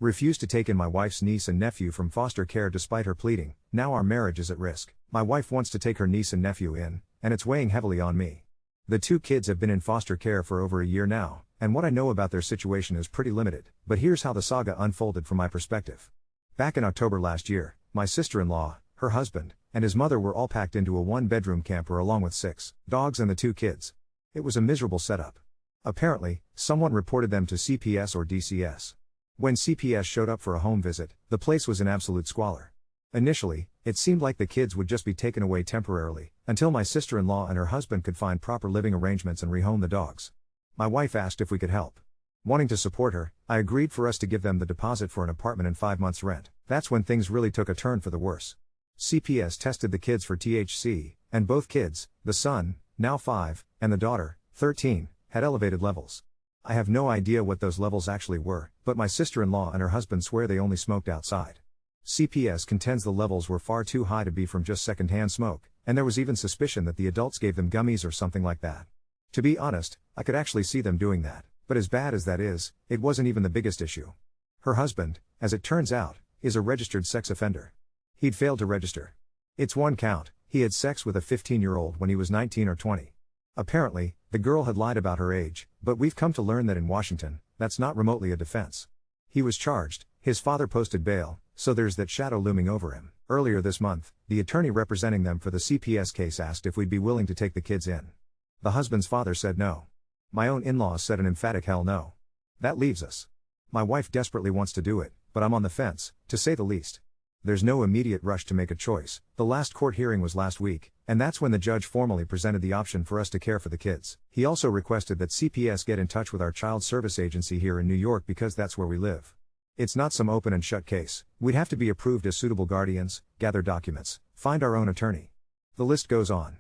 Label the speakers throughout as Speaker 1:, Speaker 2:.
Speaker 1: Refused to take in my wife's niece and nephew from foster care despite her pleading. Now our marriage is at risk. My wife wants to take her niece and nephew in, and it's weighing heavily on me. The two kids have been in foster care for over a year now, and what I know about their situation is pretty limited, but here's how the saga unfolded from my perspective. Back in October last year, my sister-in-law, her husband, and his mother were all packed into a one-bedroom camper along with 6 dogs and the 2 kids. It was a miserable setup. Apparently, someone reported them to CPS or DCS. When CPS showed up for a home visit, the place was in absolute squalor. Initially, it seemed like the kids would just be taken away temporarily, until my sister-in-law and her husband could find proper living arrangements and rehome the dogs. My wife asked if we could help. Wanting to support her, I agreed for us to give them the deposit for an apartment and 5 months' rent. That's when things really took a turn for the worse. CPS tested the kids for THC, and both kids, the son, now 5, and the daughter, 13, had elevated levels. I have no idea what those levels actually were, but my sister-in-law and her husband swear they only smoked outside. CPS contends the levels were far too high to be from just secondhand smoke, and there was even suspicion that the adults gave them gummies or something like that. To be honest, I could actually see them doing that, but as bad as that is, it wasn't even the biggest issue. Her husband, as it turns out, is a registered sex offender. He'd failed to register. It's one count: he had sex with a 15-year-old when he was 19 or 20. Apparently, the girl had lied about her age, but we've come to learn that in Washington, that's not remotely a defense. He was charged, his father posted bail, so there's that shadow looming over him. Earlier this month, the attorney representing them for the CPS case asked if we'd be willing to take the kids in. The husband's father said no. My own in-laws said an emphatic hell no. That leaves us. My wife desperately wants to do it, but I'm on the fence, to say the least. There's no immediate rush to make a choice. The last court hearing was last week, and that's when the judge formally presented the option for us to care for the kids. He also requested that CPS get in touch with our child service agency here in New York because that's where we live. It's not some open and shut case. We'd have to be approved as suitable guardians, gather documents, find our own attorney. The list goes on.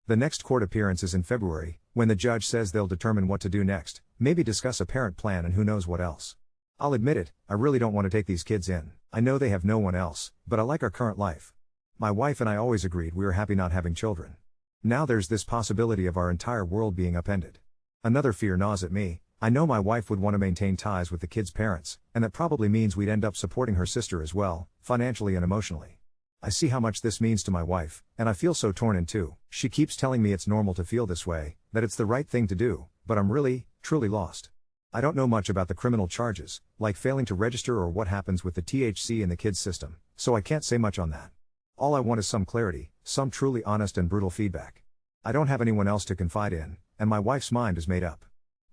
Speaker 1: The next court appearance is in February, when the judge says they'll determine what to do next, maybe discuss a parent plan and who knows what else. I'll admit it, I really don't want to take these kids in. I know they have no one else, but I like our current life. My wife and I always agreed we were happy not having children. Now there's this possibility of our entire world being upended. Another fear gnaws at me. I know my wife would want to maintain ties with the kids' parents, and that probably means we'd end up supporting her sister as well, financially and emotionally. I see how much this means to my wife, and I feel so torn in two. She keeps telling me it's normal to feel this way, that it's the right thing to do, but I'm really, truly lost. I don't know much about the criminal charges, like failing to register or what happens with the THC in the kids' system, so I can't say much on that. All I want is some clarity, some truly honest and brutal feedback. I don't have anyone else to confide in, and my wife's mind is made up.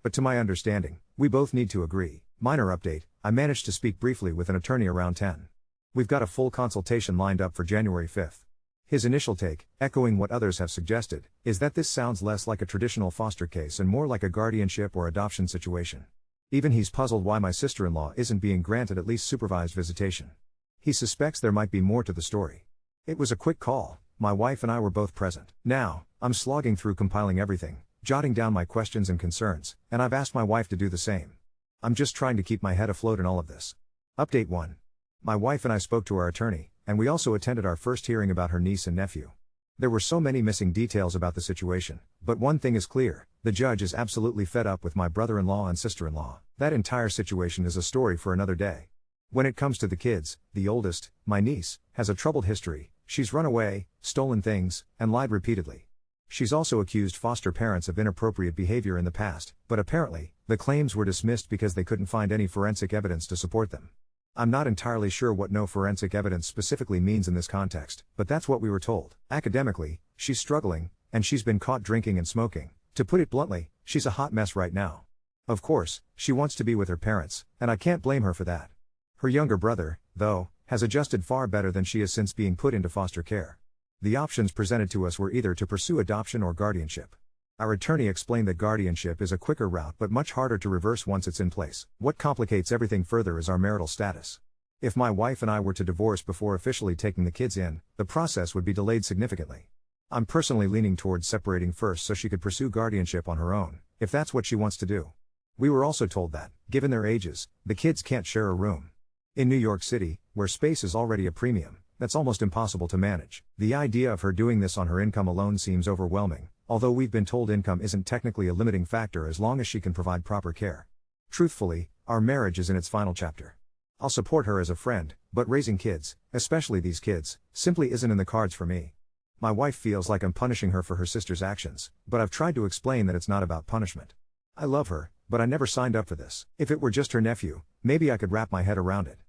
Speaker 1: But to my understanding, we both need to agree. Minor update, I managed to speak briefly with an attorney around 10. We've got a full consultation lined up for January 5th. His initial take, echoing what others have suggested, is that this sounds less like a traditional foster case and more like a guardianship or adoption situation. Even he's puzzled why my sister-in-law isn't being granted at least supervised visitation. He suspects there might be more to the story. It was a quick call, my wife and I were both present. Now, I'm slogging through compiling everything, jotting down my questions and concerns, and I've asked my wife to do the same. I'm just trying to keep my head afloat in all of this. Update 1. My wife and I spoke to our attorney, and we also attended our first hearing about her niece and nephew. There were so many missing details about the situation, but one thing is clear: the judge is absolutely fed up with my brother-in-law and sister-in-law. That entire situation is a story for another day. When it comes to the kids, the oldest, my niece, has a troubled history. She's run away, stolen things, and lied repeatedly. She's also accused foster parents of inappropriate behavior in the past, but apparently, the claims were dismissed because they couldn't find any forensic evidence to support them. I'm not entirely sure what no forensic evidence specifically means in this context, but that's what we were told. Academically, she's struggling, and she's been caught drinking and smoking. To put it bluntly, she's a hot mess right now. Of course, she wants to be with her parents, and I can't blame her for that. Her younger brother, though, has adjusted far better than she has since being put into foster care. The options presented to us were either to pursue adoption or guardianship. Our attorney explained that guardianship is a quicker route but much harder to reverse once it's in place. What complicates everything further is our marital status. If my wife and I were to divorce before officially taking the kids in, the process would be delayed significantly. I'm personally leaning towards separating first so she could pursue guardianship on her own, if that's what she wants to do. We were also told that, given their ages, the kids can't share a room. In New York City, where space is already a premium, that's almost impossible to manage. The idea of her doing this on her income alone seems overwhelming, although we've been told income isn't technically a limiting factor as long as she can provide proper care. Truthfully, our marriage is in its final chapter. I'll support her as a friend, but raising kids, especially these kids, simply isn't in the cards for me. My wife feels like I'm punishing her for her sister's actions, but I've tried to explain that it's not about punishment. I love her, but I never signed up for this. If it were just her nephew, maybe I could wrap my head around it.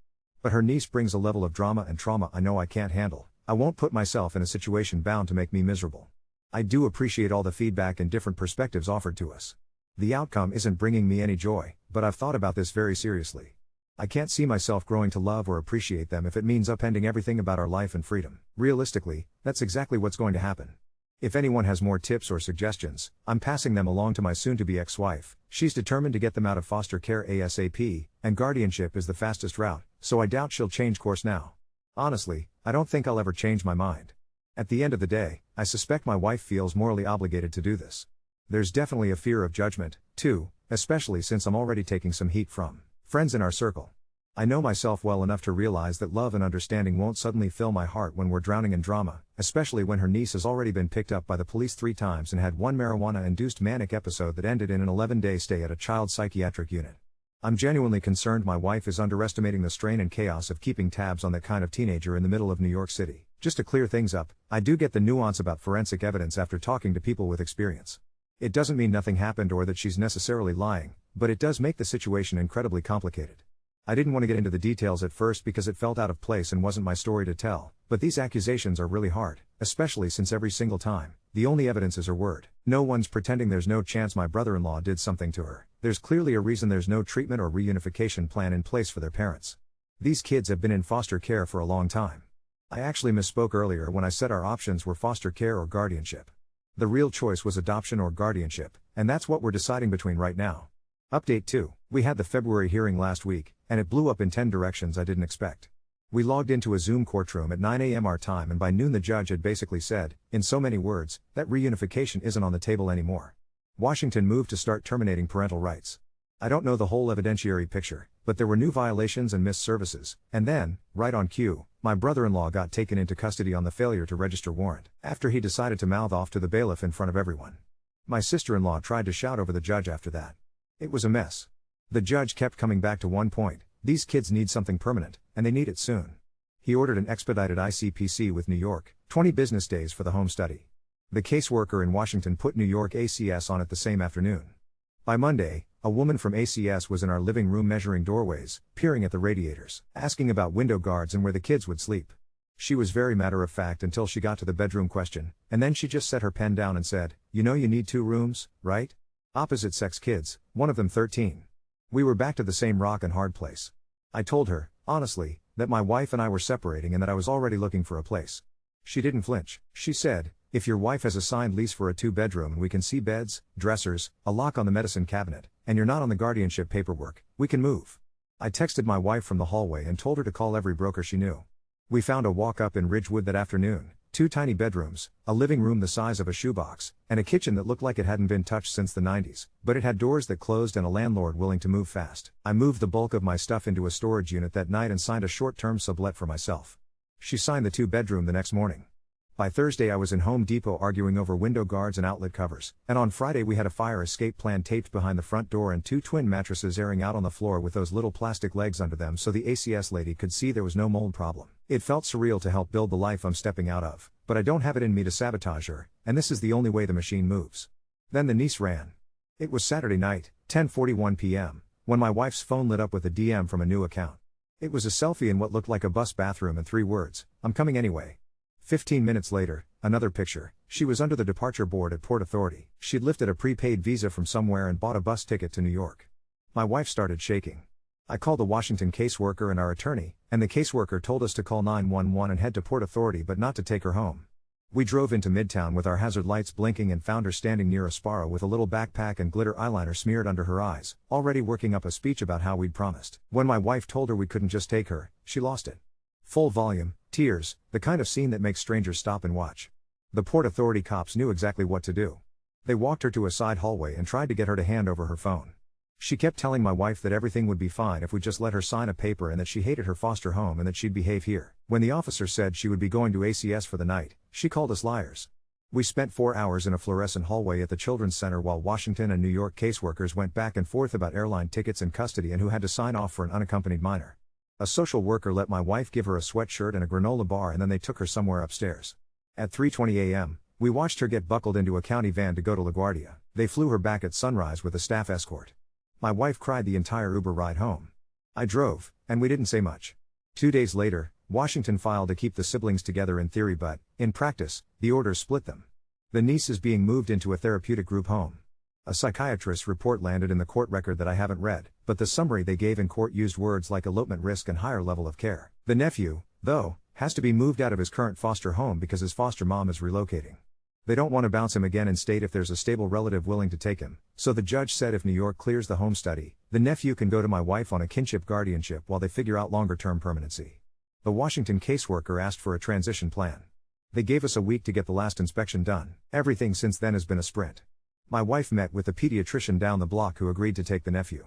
Speaker 1: But her niece brings a level of drama and trauma I know I can't handle. I won't put myself in a situation bound to make me miserable. I do appreciate all the feedback and different perspectives offered to us. The outcome isn't bringing me any joy, but I've thought about this very seriously. I can't see myself growing to love or appreciate them if it means upending everything about our life and freedom. Realistically, that's exactly what's going to happen. If anyone has more tips or suggestions, I'm passing them along to my soon-to-be ex-wife. She's determined to get them out of foster care ASAP, and guardianship is the fastest route, so I doubt she'll change course now. Honestly, I don't think I'll ever change my mind. At the end of the day, I suspect my wife feels morally obligated to do this. There's definitely a fear of judgment, too, especially since I'm already taking some heat from friends in our circle. I know myself well enough to realize that love and understanding won't suddenly fill my heart when we're drowning in drama, especially when her niece has already been picked up by the police 3 times and had one marijuana-induced manic episode that ended in an 11-day stay at a child psychiatric unit. I'm genuinely concerned my wife is underestimating the strain and chaos of keeping tabs on that kind of teenager in the middle of New York City. Just to clear things up, I do get the nuance about forensic evidence after talking to people with experience. It doesn't mean nothing happened or that she's necessarily lying, but it does make the situation incredibly complicated. I didn't want to get into the details at first because it felt out of place and wasn't my story to tell, but these accusations are really hard, especially since every single time, the only evidence is her word. No one's pretending there's no chance my brother-in-law did something to her. There's clearly a reason there's no treatment or reunification plan in place for their parents. These kids have been in foster care for a long time. I actually misspoke earlier when I said our options were foster care or guardianship. The real choice was adoption or guardianship, and that's what we're deciding between right now. Update 2. We had the February hearing last week, and it blew up in 10 directions I didn't expect. We logged into a Zoom courtroom at 9 a.m. our time, and by noon the judge had basically said, in so many words, that reunification isn't on the table anymore. Washington moved to start terminating parental rights. I don't know the whole evidentiary picture, but there were new violations and missed services, and then, right on cue, my brother-in-law got taken into custody on the failure to register warrant, after he decided to mouth off to the bailiff in front of everyone. My sister-in-law tried to shout over the judge after that. It was a mess. The judge kept coming back to one point: these kids need something permanent, and they need it soon. He ordered an expedited ICPC with New York, 20 business days for the home study. The caseworker in Washington put New York ACS on it the same afternoon. By Monday, a woman from ACS was in our living room measuring doorways, peering at the radiators, asking about window guards and where the kids would sleep. She was very matter-of-fact until she got to the bedroom question, and then she just set her pen down and said, "You know you need 2 rooms, right? Opposite-sex kids, one of them 13. We were back to the same rock and hard place. I told her, honestly, that my wife and I were separating and that I was already looking for a place. She didn't flinch. She said, "If your wife has a signed lease for a 2-bedroom and we can see beds, dressers, a lock on the medicine cabinet, and you're not on the guardianship paperwork, we can move." I texted my wife from the hallway and told her to call every broker she knew. We found a walk-up in Ridgewood that afternoon, 2 tiny bedrooms, a living room the size of a shoebox, and a kitchen that looked like it hadn't been touched since the 90s, but it had doors that closed and a landlord willing to move fast. I moved the bulk of my stuff into a storage unit that night and signed a short-term sublet for myself. She signed the 2-bedroom the next morning. By Thursday I was in Home Depot arguing over window guards and outlet covers, and on Friday we had a fire escape plan taped behind the front door and 2 twin mattresses airing out on the floor with those little plastic legs under them so the ACS lady could see there was no mold problem. It felt surreal to help build the life I'm stepping out of, but I don't have it in me to sabotage her, and this is the only way the machine moves. Then the niece ran. It was Saturday night, 10:41 p.m., when my wife's phone lit up with a DM from a new account. It was a selfie in what looked like a bus bathroom and 3 words, "I'm coming anyway." 15 minutes later, another picture. She was under the departure board at Port Authority. She'd lifted a prepaid visa from somewhere and bought a bus ticket to New York. My wife started shaking. I called the Washington caseworker and our attorney, and the caseworker told us to call 911 and head to Port Authority but not to take her home. We drove into Midtown with our hazard lights blinking and found her standing near a Sparrow with a little backpack and glitter eyeliner smeared under her eyes, already working up a speech about how we'd promised. When my wife told her we couldn't just take her, she lost it. Full volume, tears, the kind of scene that makes strangers stop and watch. The Port Authority cops knew exactly what to do. They walked her to a side hallway and tried to get her to hand over her phone. She kept telling my wife that everything would be fine if we just let her sign a paper and that she hated her foster home and that she'd behave here. When the officer said she would be going to ACS for the night, she called us liars. We spent 4 hours in a fluorescent hallway at the Children's Center while Washington and New York caseworkers went back and forth about airline tickets and custody and who had to sign off for an unaccompanied minor. A social worker let my wife give her a sweatshirt and a granola bar, and then they took her somewhere upstairs. At 3:20 a.m., we watched her get buckled into a county van to go to LaGuardia. They flew her back at sunrise with a staff escort. My wife cried the entire Uber ride home. I drove, and we didn't say much. 2 days later, Washington filed to keep the siblings together in theory, but, in practice, the orders split them. The niece is being moved into a therapeutic group home. A psychiatrist's report landed in the court record that I haven't read, but the summary they gave in court used words like elopement risk and higher level of care. The nephew, though, has to be moved out of his current foster home because his foster mom is relocating. They don't want to bounce him again in state if there's a stable relative willing to take him, so the judge said if New York clears the home study, the nephew can go to my wife on a kinship guardianship while they figure out longer-term permanency. The Washington caseworker asked for a transition plan. They gave us a week to get the last inspection done. Everything since then has been a sprint. My wife met with the pediatrician down the block who agreed to take the nephew.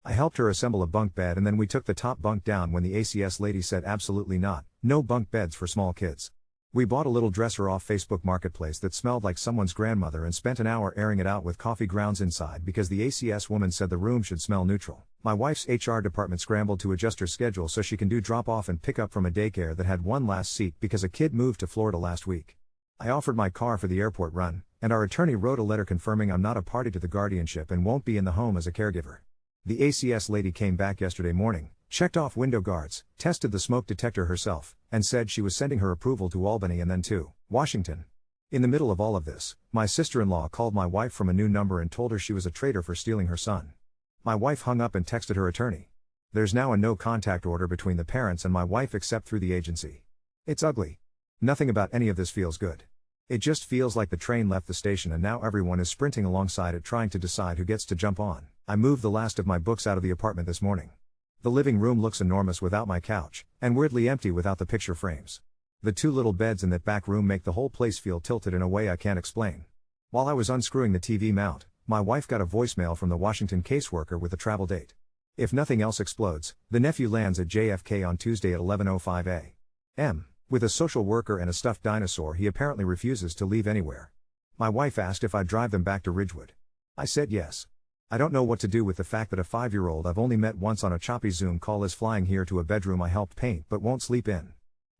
Speaker 1: I helped her assemble a bunk bed, and then we took the top bunk down when the ACS lady said absolutely not, no bunk beds for small kids. We bought a little dresser off Facebook Marketplace that smelled like someone's grandmother and spent an hour airing it out with coffee grounds inside because the ACS woman said the room should smell neutral. My wife's HR department scrambled to adjust her schedule so she can do drop off and pick up from a daycare that had one last seat because a kid moved to Florida last week. I offered my car for the airport run, and our attorney wrote a letter confirming I'm not a party to the guardianship and won't be in the home as a caregiver. The ACS lady came back yesterday morning, checked off window guards, tested the smoke detector herself, and said she was sending her approval to Albany and then to Washington. In the middle of all of this, my sister-in-law called my wife from a new number and told her she was a traitor for stealing her son. My wife hung up and texted her attorney. There's now a no-contact order between the parents and my wife except through the agency. It's ugly. Nothing about any of this feels good. It just feels like the train left the station and now everyone is sprinting alongside it trying to decide who gets to jump on. I moved the last of my books out of the apartment this morning. The living room looks enormous without my couch, and weirdly empty without the picture frames. The two little beds in that back room make the whole place feel tilted in a way I can't explain. While I was unscrewing the TV mount, my wife got a voicemail from the Washington caseworker with a travel date. If nothing else explodes, the nephew lands at JFK on Tuesday at 11:05 a.m. With a social worker and a stuffed dinosaur, he apparently refuses to leave anywhere. My wife asked if I'd drive them back to Ridgewood. I said yes. I don't know what to do with the fact that a 5-year-old I've only met once on a choppy Zoom call is flying here to a bedroom I helped paint but won't sleep in.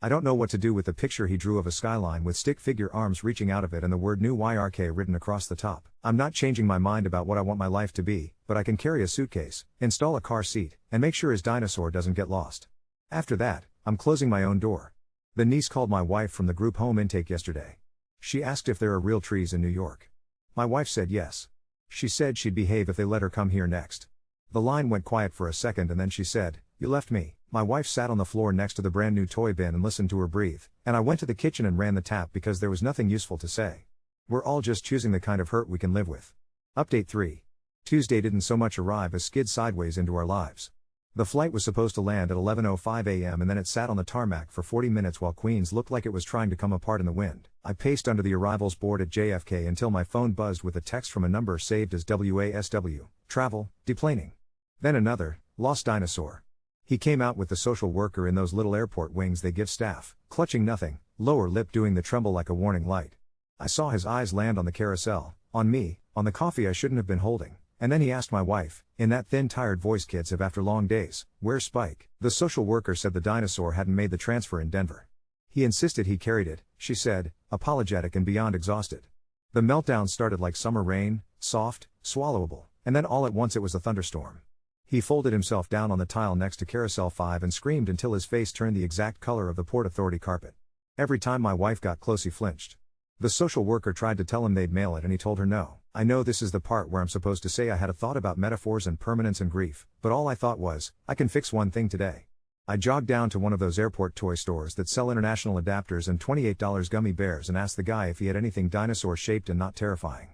Speaker 1: I don't know what to do with the picture he drew of a skyline with stick figure arms reaching out of it and the word New YRK written across the top. I'm not changing my mind about what I want my life to be, but I can carry a suitcase, install a car seat, and make sure his dinosaur doesn't get lost. After that, I'm closing my own door. The niece called my wife from the group home intake yesterday. She asked if there are real trees in New York. My wife said yes. She said she'd behave if they let her come here next. The line went quiet for a second and then she said, "You left me." My wife sat on the floor next to the brand new toy bin and listened to her breathe, and I went to the kitchen and ran the tap because there was nothing useful to say. We're all just choosing the kind of hurt we can live with. Update 3. Tuesday didn't so much arrive as skid sideways into our lives. The flight was supposed to land at 11:05 a.m. and then it sat on the tarmac for 40 minutes while Queens looked like it was trying to come apart in the wind. I paced under the arrivals board at JFK until my phone buzzed with a text from a number saved as WASW, travel, deplaning. Then another, lost dinosaur. He came out with the social worker in those little airport wings they give staff, clutching nothing, lower lip doing the tremble like a warning light. I saw his eyes land on the carousel, on me, on the coffee I shouldn't have been holding. And then he asked my wife, in that thin tired voice kids have after long days, "Where's Spike?" The social worker said the dinosaur hadn't made the transfer in Denver. He insisted he carried it, she said, apologetic and beyond exhausted. The meltdown started like summer rain, soft, swallowable, and then all at once it was a thunderstorm. He folded himself down on the tile next to Carousel 5 and screamed until his face turned the exact color of the Port Authority carpet. Every time my wife got close he flinched. The social worker tried to tell him they'd mail it and he told her no. I know this is the part where I'm supposed to say I had a thought about metaphors and permanence and grief, but all I thought was, I can fix one thing today. I jogged down to one of those airport toy stores that sell international adapters and $28 gummy bears and asked the guy if he had anything dinosaur-shaped and not terrifying.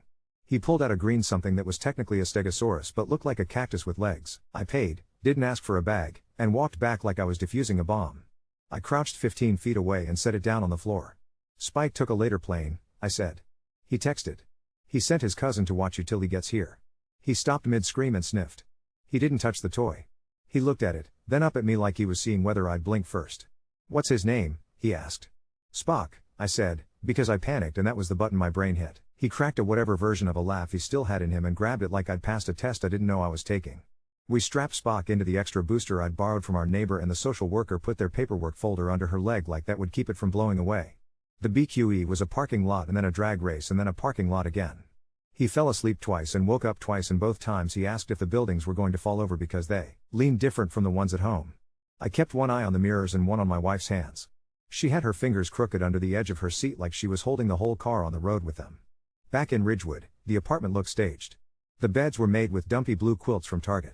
Speaker 1: He pulled out a green something that was technically a stegosaurus but looked like a cactus with legs. I paid, didn't ask for a bag, and walked back like I was defusing a bomb. I crouched 15 feet away and set it down on the floor. Spike took a later plane, I said. He texted. He sent his cousin to watch you till he gets here. He stopped mid-scream and sniffed. He didn't touch the toy. He looked at it, then up at me like he was seeing whether I'd blink first. "What's his name?" he asked. "Spock," I said, because I panicked and that was the button my brain hit. He cracked a whatever version of a laugh he still had in him and grabbed it like I'd passed a test I didn't know I was taking. We strapped Spock into the extra booster I'd borrowed from our neighbor, and the social worker put their paperwork folder under her leg like that would keep it from blowing away. The BQE was a parking lot and then a drag race and then a parking lot again. He fell asleep twice and woke up twice, and both times he asked if the buildings were going to fall over because they leaned different from the ones at home. I kept one eye on the mirrors and one on my wife's hands. She had her fingers crooked under the edge of her seat like she was holding the whole car on the road with them. Back in Ridgewood, the apartment looked staged. The beds were made with dumpy blue quilts from Target.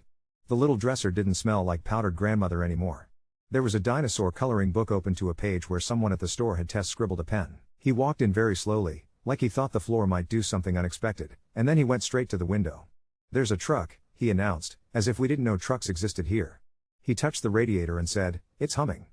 Speaker 1: The little dresser didn't smell like powdered grandmother anymore. There was a dinosaur coloring book open to a page where someone at the store had test scribbled a pen. He walked in very slowly, like he thought the floor might do something unexpected, and then he went straight to the window. "There's a truck," he announced, as if we didn't know trucks existed here. He touched the radiator and said, "It's humming."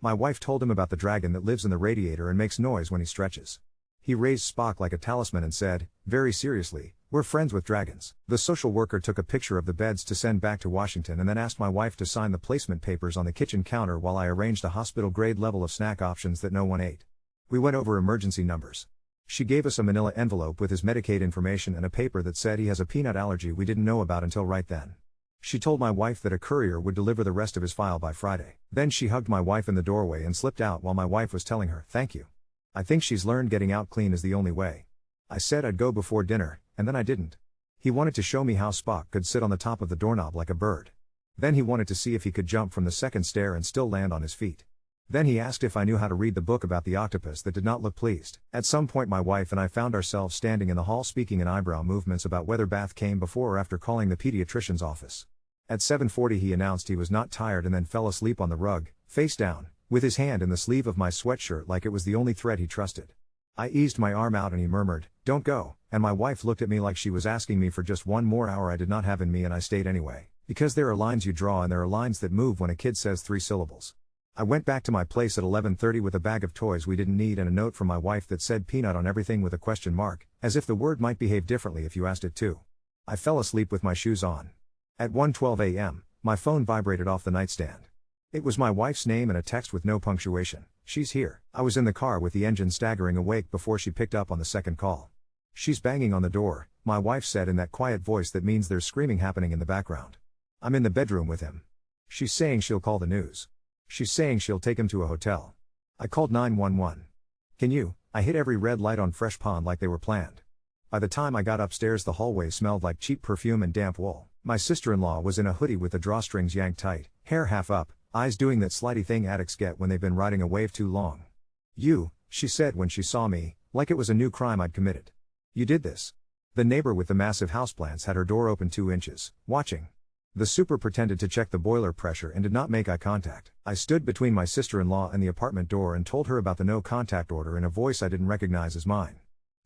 Speaker 1: My wife told him about the dragon that lives in the radiator and makes noise when he stretches. He raised Spock like a talisman and said, very seriously, "We're friends with dragons." The social worker took a picture of the beds to send back to Washington and then asked my wife to sign the placement papers on the kitchen counter while I arranged a hospital-grade level of snack options that no one ate. We went over emergency numbers. She gave us a manila envelope with his Medicaid information and a paper that said he has a peanut allergy we didn't know about until right then. She told my wife that a courier would deliver the rest of his file by Friday. Then she hugged my wife in the doorway and slipped out while my wife was telling her, "Thank you. I think she's learned getting out clean is the only way." I said I'd go before dinner, and then I didn't. He wanted to show me how Spock could sit on the top of the doorknob like a bird. Then he wanted to see if he could jump from the second stair and still land on his feet. Then he asked if I knew how to read the book about the octopus that did not look pleased. At some point my wife and I found ourselves standing in the hall speaking in eyebrow movements about whether bath came before or after calling the pediatrician's office. At 7:40 he announced he was not tired and then fell asleep on the rug, face down, with his hand in the sleeve of my sweatshirt like it was the only thread he trusted. I eased my arm out and he murmured, "Don't go," and my wife looked at me like she was asking me for just one more hour I did not have in me, and I stayed anyway, because there are lines you draw and there are lines that move when a kid says 3 syllables. I went back to my place at 11:30 with a bag of toys we didn't need and a note from my wife that said peanut on everything with a question mark, as if the word might behave differently if you asked it to. I fell asleep with my shoes on. At 1:12 a.m., my phone vibrated off the nightstand. It was my wife's name and a text with no punctuation. "She's here." I was in the car with the engine staggering awake before she picked up on the second call. "She's banging on the door," my wife said in that quiet voice that means there's screaming happening in the background. "I'm in the bedroom with him. She's saying she'll call the news. She's saying she'll take him to a hotel." I called 911. "Can you?" I hit every red light on Fresh Pond like they were planned. By the time I got upstairs the hallway smelled like cheap perfume and damp wool. My sister-in-law was in a hoodie with the drawstrings yanked tight, hair half up, eyes doing that slidey thing addicts get when they've been riding a wave too long. "You," she said when she saw me, like it was a new crime I'd committed. "You did this." The neighbor with the massive houseplants had her door open 2 inches, watching. The super pretended to check the boiler pressure and did not make eye contact. I stood between my sister-in-law and the apartment door and told her about the no contact order in a voice I didn't recognize as mine.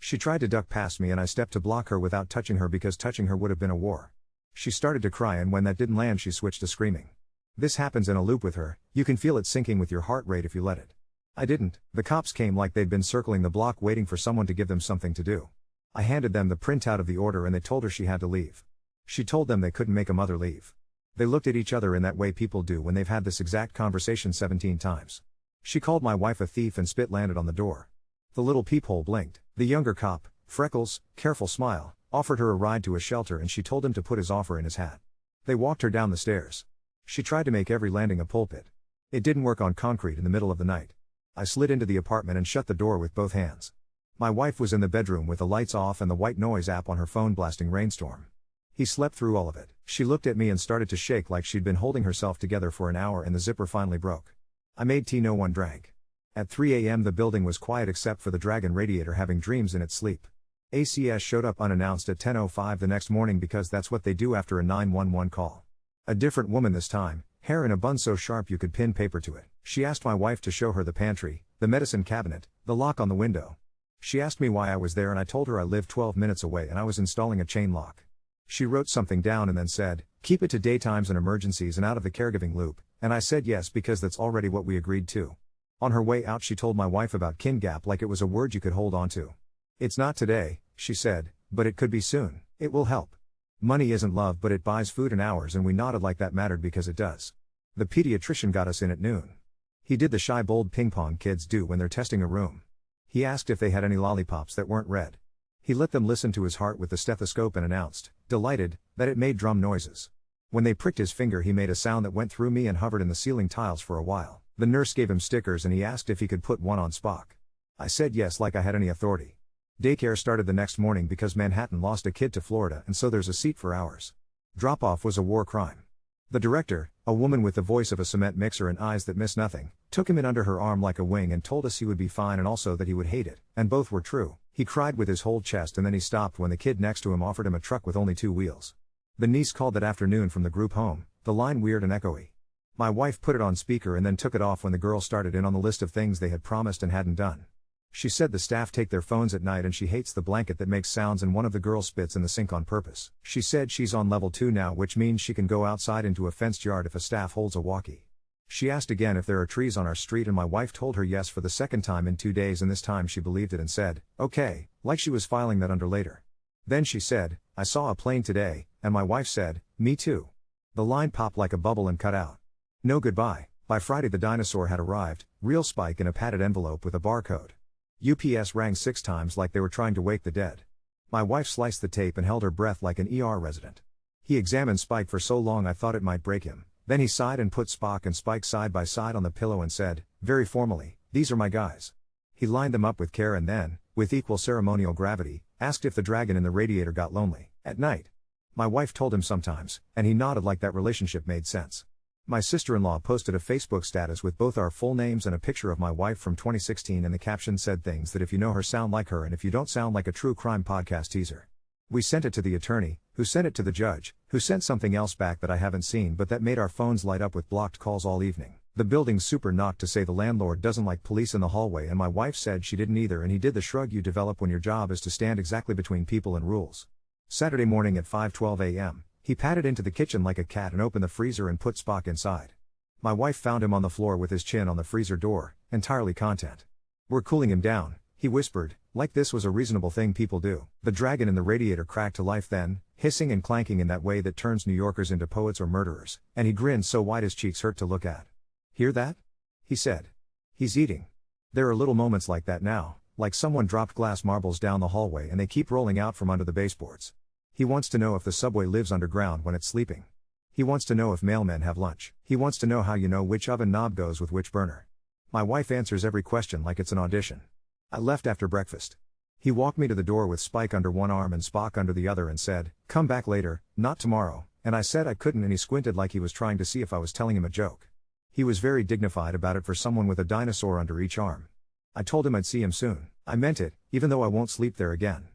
Speaker 1: She tried to duck past me and I stepped to block her without touching her because touching her would have been a war. She started to cry and when that didn't land she switched to screaming. This happens in a loop with her, you can feel it sinking with your heart rate if you let it. I didn't. The cops came like they'd been circling the block waiting for someone to give them something to do. I handed them the printout of the order and they told her she had to leave. She told them they couldn't make a mother leave. They looked at each other in that way people do when they've had this exact conversation 17 times. She called my wife a thief and spit landed on the door. The little peephole blinked. The younger cop, Freckles, careful smile, offered her a ride to a shelter and she told him to put his offer in his hat. They walked her down the stairs. She tried to make every landing a pulpit. It didn't work on concrete in the middle of the night. I slid into the apartment and shut the door with both hands. My wife was in the bedroom with the lights off and the white noise app on her phone blasting Rainstorm. He slept through all of it. She looked at me and started to shake like she'd been holding herself together for an hour and the zipper finally broke. I made tea no one drank. At 3 a.m. the building was quiet except for the dragon radiator having dreams in its sleep. ACS showed up unannounced at 10:05 the next morning because that's what they do after a 911 call. A different woman this time, hair in a bun so sharp you could pin paper to it. She asked my wife to show her the pantry, the medicine cabinet, the lock on the window. She asked me why I was there and I told her I lived 12 minutes away and I was installing a chain lock. She wrote something down and then said, "Keep it to daytimes and emergencies and out of the caregiving loop," and I said yes because that's already what we agreed to. On her way out she told my wife about kin gap like it was a word you could hold on to. "It's not today," she said, "but it could be soon. It will help. Money isn't love but it buys food and hours," and we nodded like that mattered because it does. The pediatrician got us in at noon. He did the shy bold ping pong kids do when they're testing a room. He asked if they had any lollipops that weren't red. He let them listen to his heart with the stethoscope and announced, delighted, that it made drum noises. When they pricked his finger, he made a sound that went through me and hovered in the ceiling tiles for a while. The nurse gave him stickers and he asked if he could put one on Spock. I said yes, like I had any authority. Daycare started the next morning because Manhattan lost a kid to Florida, and so there's a seat for hours. Drop-off was a war crime. The director, a woman with the voice of a cement mixer and eyes that miss nothing, took him in under her arm like a wing and told us he would be fine and also that he would hate it, and both were true. He cried with his whole chest and then he stopped when the kid next to him offered him a truck with only 2 wheels. The niece called that afternoon from the group home, the line weird and echoey. My wife put it on speaker and then took it off when the girl started in on the list of things they had promised and hadn't done. She said the staff take their phones at night and she hates the blanket that makes sounds and one of the girls spits in the sink on purpose. She said she's on level 2 now, which means she can go outside into a fenced yard if a staff holds a walkie. She asked again if there are trees on our street and my wife told her yes for the second time in 2 days, and this time she believed it and said, okay, like she was filing that under later. Then she said, I saw a plane today, and my wife said, me too. The line popped like a bubble and cut out. No goodbye. By Friday the dinosaur had arrived, real Spike in a padded envelope with a barcode. UPS rang 6 times like they were trying to wake the dead. My wife sliced the tape and held her breath like an ER resident. He examined Spike for so long I thought it might break him. Then he sighed and put Spock and Spike side by side on the pillow and said, very formally, these are my guys. He lined them up with care and then, with equal ceremonial gravity, asked if the dragon in the radiator got lonely at night. My wife told him sometimes, and he nodded like that relationship made sense. My sister-in-law posted a Facebook status with both our full names and a picture of my wife from 2016, and the caption said things that if you know her sound like her and if you don't sound like a true crime podcast teaser. We sent it to the attorney, who sent it to the judge, who sent something else back that I haven't seen but that made our phones light up with blocked calls all evening. The building super knocked to say the landlord doesn't like police in the hallway, and my wife said she didn't either, and he did the shrug you develop when your job is to stand exactly between people and rules. Saturday morning at 5:12 a.m., he padded into the kitchen like a cat and opened the freezer and put Spock inside. My wife found him on the floor with his chin on the freezer door, entirely content. We're cooling him down, he whispered, like this was a reasonable thing people do. The dragon in the radiator cracked to life then, hissing and clanking in that way that turns New Yorkers into poets or murderers, and he grinned so wide his cheeks hurt to look at. Hear that? He said. He's eating. There are little moments like that now, like someone dropped glass marbles down the hallway and they keep rolling out from under the baseboards. He wants to know if the subway lives underground when it's sleeping. He wants to know if mailmen have lunch. He wants to know how you know which oven knob goes with which burner. My wife answers every question like it's an audition. I left after breakfast. He walked me to the door with Spike under one arm and Spock under the other and said, come back later, not tomorrow, and I said I couldn't, and he squinted like he was trying to see if I was telling him a joke. He was very dignified about it for someone with a dinosaur under each arm. I told him I'd see him soon. I meant it, even though I won't sleep there again.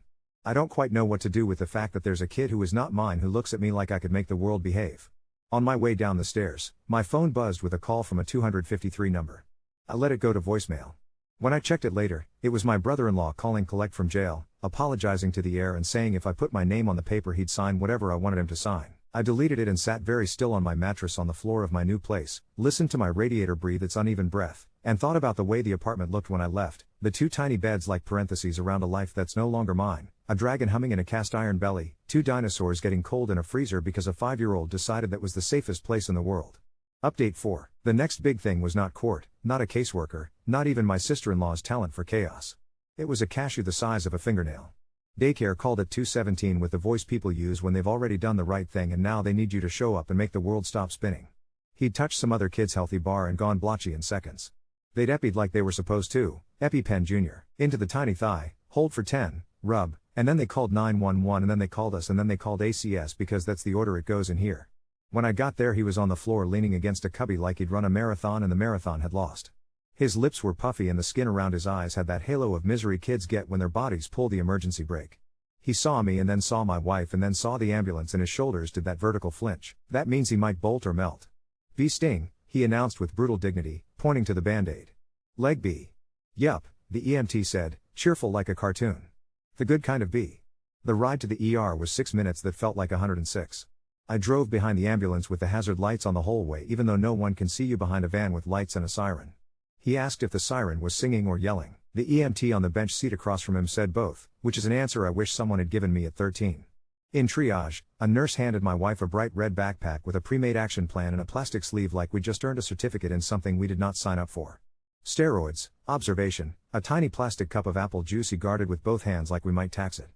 Speaker 1: I don't quite know what to do with the fact that there's a kid who is not mine who looks at me like I could make the world behave. On my way down the stairs, my phone buzzed with a call from a 253 number. I let it go to voicemail. When I checked it later, it was my brother-in-law calling collect from jail, apologizing to the air and saying if I put my name on the paper he'd sign whatever I wanted him to sign. I deleted it and sat very still on my mattress on the floor of my new place, listened to my radiator breathe its uneven breath, and thought about the way the apartment looked when I left, the 2 tiny beds like parentheses around a life that's no longer mine, a dragon humming in a cast iron belly, 2 dinosaurs getting cold in a freezer because a 5-year-old decided that was the safest place in the world. Update 4. The next big thing was not court, not a caseworker, not even my sister-in-law's talent for chaos. It was a cashew the size of a fingernail. Daycare called at 2:17 with the voice people use when they've already done the right thing and now they need you to show up and make the world stop spinning. He'd touched some other kid's healthy bar and gone blotchy in seconds. They'd epied like they were supposed to, EpiPen Jr., into the tiny thigh, hold for 10, rub, and then they called 911 and then they called us and then they called ACS because that's the order it goes in here. When I got there he was on the floor leaning against a cubby like he'd run a marathon and the marathon had lost. His lips were puffy and the skin around his eyes had that halo of misery kids get when their bodies pull the emergency brake. He saw me and then saw my wife and then saw the ambulance and his shoulders did that vertical flinch. That means he might bolt or melt. B sting, he announced with brutal dignity, pointing to the band-aid. Leg B. Yup, the EMT said, cheerful like a cartoon. The good kind of B. The ride to the ER was 6 minutes that felt like 106. I drove behind the ambulance with the hazard lights on the whole way even though no one can see you behind a van with lights and a siren. He asked if the siren was singing or yelling. The EMT on the bench seat across from him said both, which is an answer I wish someone had given me at 13. In triage, a nurse handed my wife a bright red backpack with a pre-made action plan and a plastic sleeve like we just earned a certificate in something we did not sign up for. Steroids, observation, a tiny plastic cup of apple juice he guarded with both hands like we might tax it.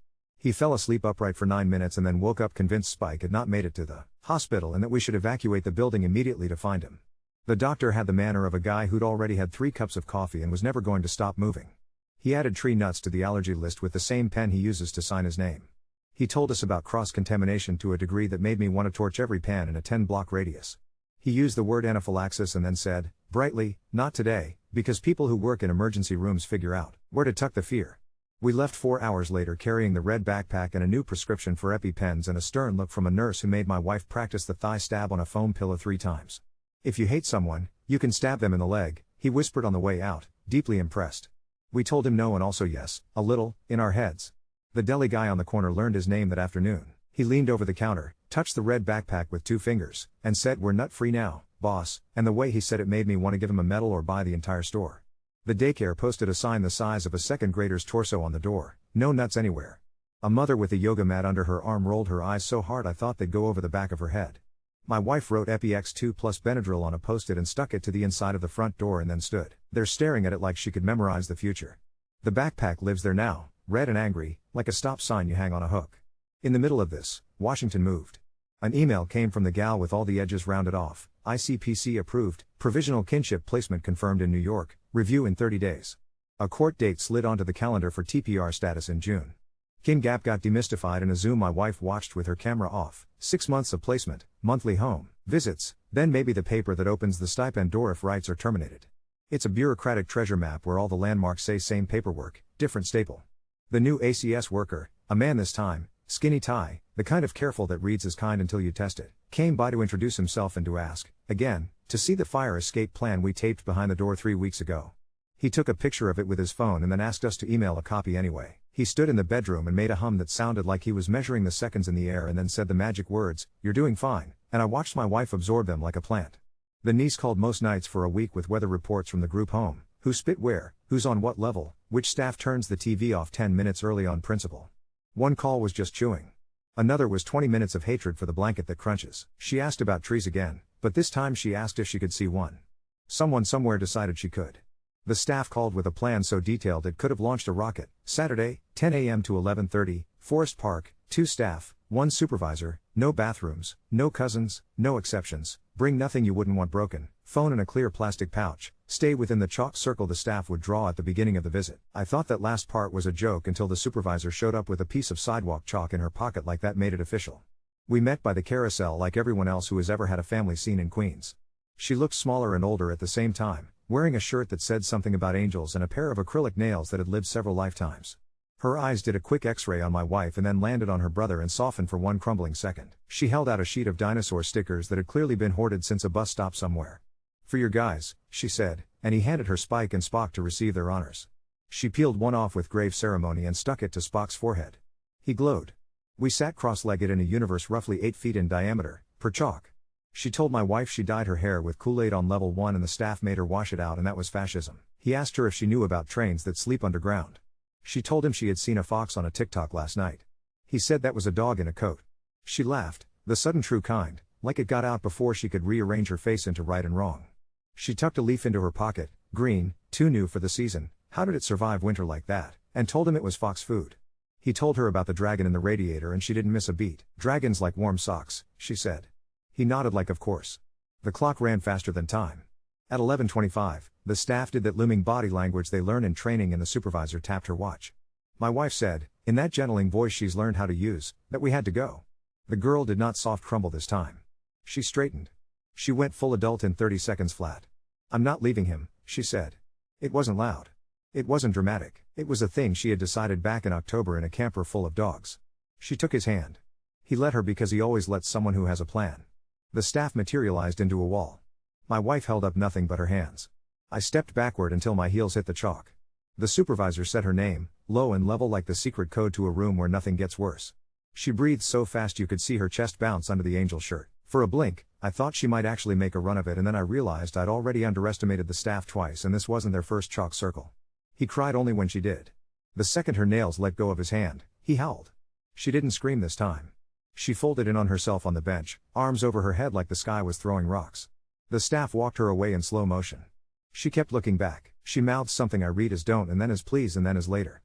Speaker 1: He fell asleep upright for 9 minutes and then woke up convinced Spike had not made it to the hospital and that we should evacuate the building immediately to find him. The doctor had the manner of a guy who'd already had 3 cups of coffee and was never going to stop moving. He added tree nuts to the allergy list with the same pen he uses to sign his name. He told us about cross-contamination to a degree that made me want to torch every pan in a 10-block radius. He used the word anaphylaxis and then said, brightly, not today, because people who work in emergency rooms figure out where to tuck the fear. We left 4 hours later carrying the red backpack and a new prescription for EpiPens and a stern look from a nurse who made my wife practice the thigh stab on a foam pillow 3 times. If you hate someone, you can stab them in the leg, he whispered on the way out, deeply impressed. We told him no and also yes, a little, in our heads. The deli guy on the corner learned his name that afternoon. He leaned over the counter, touched the red backpack with 2 fingers, and said, "We're nut-free now, boss," and the way he said it made me want to give him a medal or buy the entire store. The daycare posted a sign the size of a second grader's torso on the door, "No nuts anywhere." A mother with a yoga mat under her arm rolled her eyes so hard I thought they'd go over the back of her head. My wife wrote EpiX2 plus Benadryl on a post-it and stuck it to the inside of the front door and then stood there staring at it like she could memorize the future. The backpack lives there now, red and angry, like a stop sign you hang on a hook. In the middle of this, Washington moved. An email came from the gal with all the edges rounded off, ICPC approved, provisional kinship placement confirmed in New York, review in 30 days. A court date slid onto the calendar for TPR status in June. Kin Gap got demystified in a Zoom my wife watched with her camera off, 6 months of placement, monthly home visits, then maybe the paper that opens the stipend door if rights are terminated. It's a bureaucratic treasure map where all the landmarks say same paperwork, different staple. The new ACS worker, a man this time, skinny tie, the kind of careful that reads as kind until you test it, came by to introduce himself and to ask, again, to see the fire escape plan we taped behind the door 3 weeks ago. He took a picture of it with his phone and then asked us to email a copy anyway. He stood in the bedroom and made a hum that sounded like he was measuring the seconds in the air and then said the magic words, "You're doing fine," and I watched my wife absorb them like a plant. The niece called most nights for a week with weather reports from the group home, who spit where, who's on what level, which staff turns the TV off 10 minutes early on principle. One call was just chewing. Another was 20 minutes of hatred for the blanket that crunches. She asked about trees again, but this time she asked if she could see one. Someone somewhere decided she could. The staff called with a plan so detailed it could have launched a rocket. Saturday, 10 a.m. to 11:30, Forest Park, 2 staff, 1 supervisor, no bathrooms, no cousins, no exceptions, bring nothing you wouldn't want broken, phone in a clear plastic pouch, stay within the chalk circle the staff would draw at the beginning of the visit. I thought that last part was a joke until the supervisor showed up with a piece of sidewalk chalk in her pocket like that made it official. We met by the carousel like everyone else who has ever had a family scene in Queens. She looked smaller and older at the same time, wearing a shirt that said something about angels and a pair of acrylic nails that had lived several lifetimes. Her eyes did a quick x-ray on my wife and then landed on her brother and softened for one crumbling second. She held out a sheet of dinosaur stickers that had clearly been hoarded since a bus stop somewhere. "For your guys," she said, and he handed her Spike and Spock to receive their honors. She peeled one off with grave ceremony and stuck it to Spock's forehead. He glowed. We sat cross-legged in a universe roughly 8 feet in diameter, per chalk. She told my wife she dyed her hair with Kool-Aid on level 1 and the staff made her wash it out and that was fascism. He asked her if she knew about trains that sleep underground. She told him she had seen a fox on a TikTok last night. He said that was a dog in a coat. She laughed, the sudden true kind, like it got out before she could rearrange her face into right and wrong. She tucked a leaf into her pocket, green, too new for the season, how did it survive winter like that, and told him it was fox food. He told her about the dragon in the radiator and she didn't miss a beat. "Dragons like warm socks," she said. He nodded like of course. The clock ran faster than time. At 11:25, the staff did that looming body language they learn in training and the supervisor tapped her watch. My wife said, in that gentling voice she's learned how to use, that we had to go. The girl did not soft crumble this time. She straightened. She went full adult in 30 seconds flat. "I'm not leaving him," she said. It wasn't loud. It wasn't dramatic. It was a thing she had decided back in October in a camper full of dogs. She took his hand. He let her because he always lets someone who has a plan. The staff materialized into a wall. My wife held up nothing but her hands. I stepped backward until my heels hit the chalk. The supervisor said her name, low and level like the secret code to a room where nothing gets worse. She breathed so fast you could see her chest bounce under the angel shirt. For a blink, I thought she might actually make a run of it and then I realized I'd already underestimated the staff twice and this wasn't their first chalk circle. He cried only when she did. The second her nails let go of his hand, he howled. She didn't scream this time. She folded in on herself on the bench, arms over her head like the sky was throwing rocks. The staff walked her away in slow motion. She kept looking back. She mouthed something I read as don't and then as please and then as later.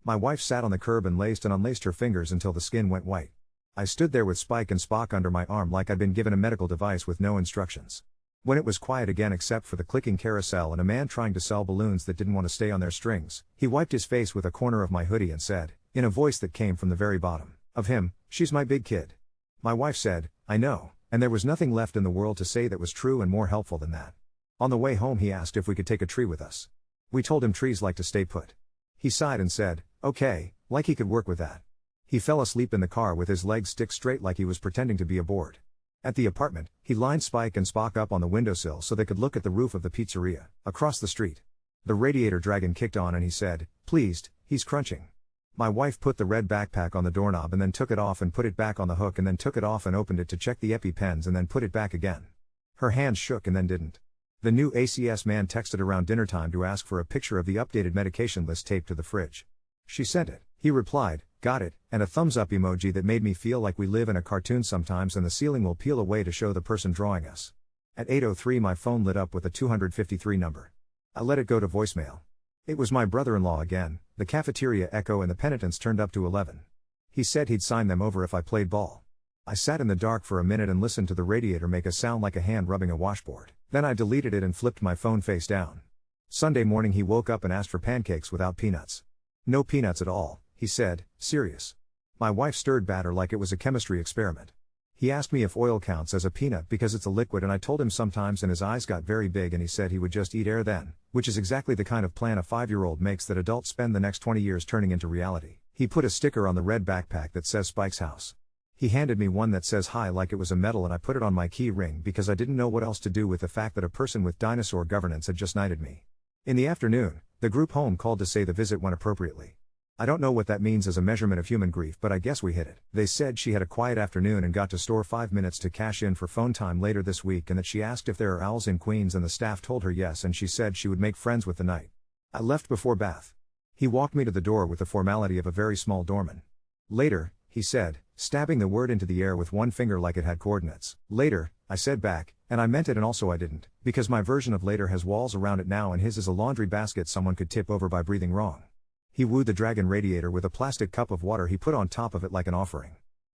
Speaker 1: My wife sat on the curb and laced and unlaced her fingers until the skin went white. I stood there with Spike and Spock under my arm like I'd been given a medical device with no instructions. When it was quiet again except for the clicking carousel and a man trying to sell balloons that didn't want to stay on their strings, he wiped his face with a corner of my hoodie and said, in a voice that came from the very bottom of him, "She's my big kid." My wife said, "I know," and there was nothing left in the world to say that was true and more helpful than that. On the way home he asked if we could take a tree with us. We told him trees like to stay put. He sighed and said, "Okay," like he could work with that. He fell asleep in the car with his legs stick straight like he was pretending to be aboard. At the apartment, he lined Spike and Spock up on the windowsill so they could look at the roof of the pizzeria, across the street. The radiator dragon kicked on and he said, "Pleased, he's crunching." My wife put the red backpack on the doorknob and then took it off and put it back on the hook and then took it off and opened it to check the EpiPens and then put it back again. Her hands shook and then didn't. The new ACS man texted around dinnertime to ask for a picture of the updated medication list taped to the fridge. She sent it. He replied, "Got it," and a thumbs up emoji that made me feel like we live in a cartoon sometimes and the ceiling will peel away to show the person drawing us. At 8:03 my phone lit up with a 253 number. I let it go to voicemail. It was my brother-in-law again. The cafeteria echo and the penitents turned up to 11. He said he'd sign them over if I played ball. I sat in the dark for a minute and listened to the radiator make a sound like a hand rubbing a washboard. Then I deleted it and flipped my phone face down. Sunday morning he woke up and asked for pancakes without peanuts. "No peanuts at all," he said, serious. My wife stirred batter like it was a chemistry experiment. He asked me if oil counts as a peanut because it's a liquid and I told him sometimes and his eyes got very big and he said he would just eat air then, which is exactly the kind of plan a 5-year-old makes that adults spend the next 20 years turning into reality. He put a sticker on the red backpack that says Spike's house. He handed me one that says hi like it was a medal and I put it on my key ring because I didn't know what else to do with the fact that a person with dinosaur governance had just knighted me. In the afternoon, the group home called to say the visit went appropriately. I don't know what that means as a measurement of human grief but I guess we hit it. They said she had a quiet afternoon and got to store 5 minutes to cash in for phone time later this week and that she asked if there are owls in Queens and the staff told her yes and she said she would make friends with the night. I left before bath. He walked me to the door with the formality of a very small doorman. "Later," he said, stabbing the word into the air with one finger like it had coordinates. "Later," I said back, and I meant it and also I didn't, because my version of later has walls around it now and his is a laundry basket someone could tip over by breathing wrong. He wooed the dragon radiator with a plastic cup of water he put on top of it like an offering.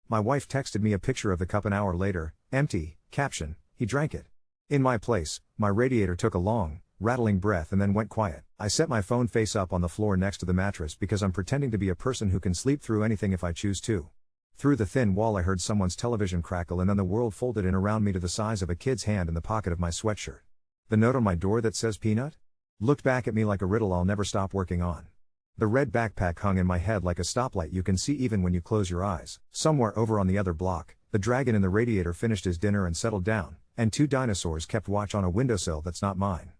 Speaker 1: My wife texted me a picture of the cup an hour later, empty, caption, "He drank it." In my place, my radiator took a long, rattling breath and then went quiet. I set my phone face up on the floor next to the mattress because I'm pretending to be a person who can sleep through anything if I choose to. Through the thin wall I heard someone's television crackle and then the world folded in around me to the size of a kid's hand in the pocket of my sweatshirt. The note on my door that says peanut? Looked back at me like a riddle I'll never stop working on. The red backpack hung in my head like a stoplight you can see even when you close your eyes. Somewhere over on the other block, the dragon in the radiator finished his dinner and settled down, and 2 dinosaurs kept watch on a windowsill that's not mine.